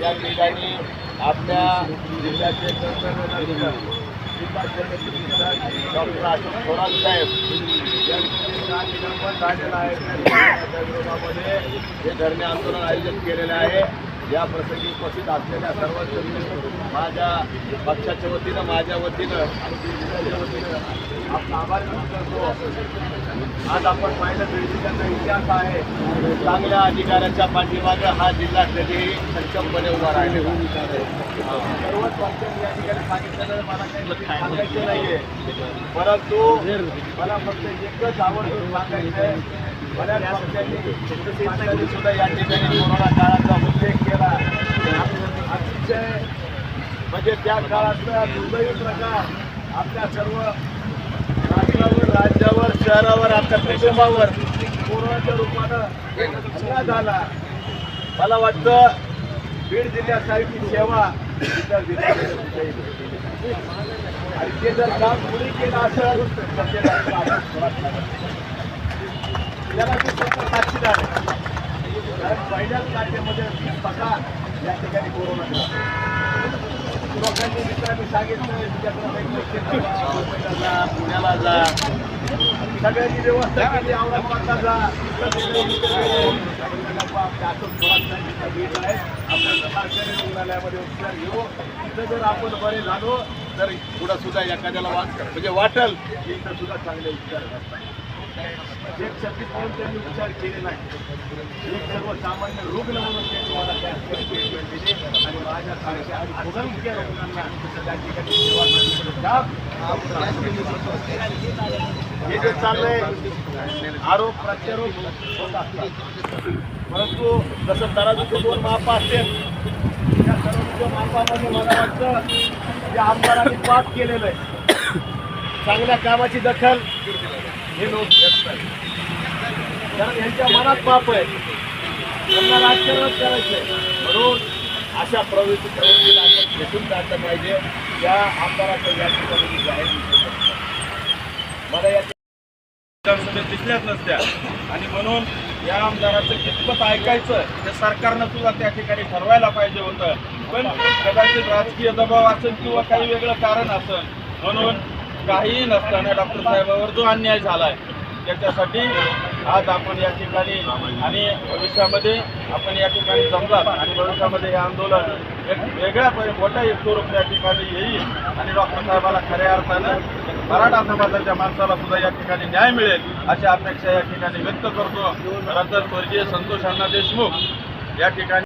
या ठिकाणी आपल्या जिल्ह्याचे डॉक्टर अशोक थोरात साहेब यांचं निलंबन झालेलं आहे. त्या विरोधामध्ये हे धरणे आंदोलन आयोजित केलेले आहे. या प्रसंगी उपस्थित असलेल्या सर्वच माझ्या पक्षाच्या वतीनं, माझ्या वतीनं आणि जिल्ह्याच्या वतीनं आपण आभार व्यक्त करतो. आज आपण पाहिलं बीड जिल्ह्याचा इतिहास आहे. चांगल्या अधिकाऱ्याच्या पाठीमागे हा जिल्हा कधीही सक्षमपणे उभा राहिलेला सर्वच पक्षांनी या ठिकाणी सांगितलेलं मला काही सांगायचं नाहीये, परंतु मला फक्त एकच आवर्जून सांगायचं आहे. बऱ्याच पक्षांनी सुद्धा या ठिकाणी कोरोना काळाचा उल्लेख केला. अतिशय म्हणजे त्या काळातला दुर्दैवी प्रकार आपल्या सर्व राष्ट्रावर, राज्यावर, शहरावर, आपल्या कुटुंबावर कोरोनाच्या रूपानं हल्ला झाला. मला वाटतं बीड जिल्ह्यासारखी सेवा इतर जिल्ह्यात आणि ते जर काम पुढे केलं असेल त्याला ते फक्त साक्षीदार आहे. कारण पहिल्याच लाटेमध्ये 20 पगार या ठिकाणी कोरोना लोकांनी मित्रांनी सांगितलं पुण्याला जा, सगळ्यांनी व्यवस्था केली, औरंगाबादला जा, आपल्या सरकारी रुग्णालयामध्ये उपचार घेऊ. इथं जर आपण बरे झालो तर पुढं सुद्धा एखाद्याला म्हणजे वाटेल की इथं सुद्धा चांगले उपचार करतात. एक शक्ती म्हणून त्यांनी उपचार केले नाही. एक सर्वसामान्य रुग्ण म्हणून त्यांनी मला त्या ट्रीटमेंट दिली आणि माझ्यासारख्या असंख्य रुग्णांना त्या ठिकाणी सेवा हे जे चाललंय आरोप प्रत्यारोप होत असतात, परंतु जसं तराजूचे 2 माप असतील त्या तराजूच्या मापामध्ये मला वाटतं त्या आमदारांनी पाप केलेलं आहे. चांगल्या कामाची दखल हे लोक घेत नाही, कारण यांच्या मनात पाप आहे, त्यांना राजकारणच करायचं आहे. म्हणून अशा प्रवृत्तीला आपण भेटून काढलं पाहिजे. या आमदाराचं या ठिकाणी जाहीर मला या विधानसभेत दिसल्याच नसत्या आणि म्हणून या आमदाराचं कितपत ऐकायचं हे सरकारनं सुद्धा त्या ठिकाणी ठरवायला पाहिजे होतं. पण कदाचित राजकीय दबाव असेल किंवा काही वेगळं कारण असेल म्हणून काहीही नसताना डॉक्टर साहेबांवर जो अन्याय झाला आहे त्याच्यासाठी आज आपण या ठिकाणी आणि भविष्यामध्ये आपण या ठिकाणी जमलात आणि भविष्यामध्ये हे आंदोलन एक वेगळ्या मोठ्या स्वरूप या ठिकाणी येईल आणि डॉक्टर साहेबाला खऱ्या अर्थानं मराठा समाजाच्या माणसाला सुद्धा या ठिकाणी न्याय मिळेल अशी अपेक्षा या ठिकाणी व्यक्त करतो. खरं तर स्वर्गीय संतोष अण्णा देशमुख या ठिकाणी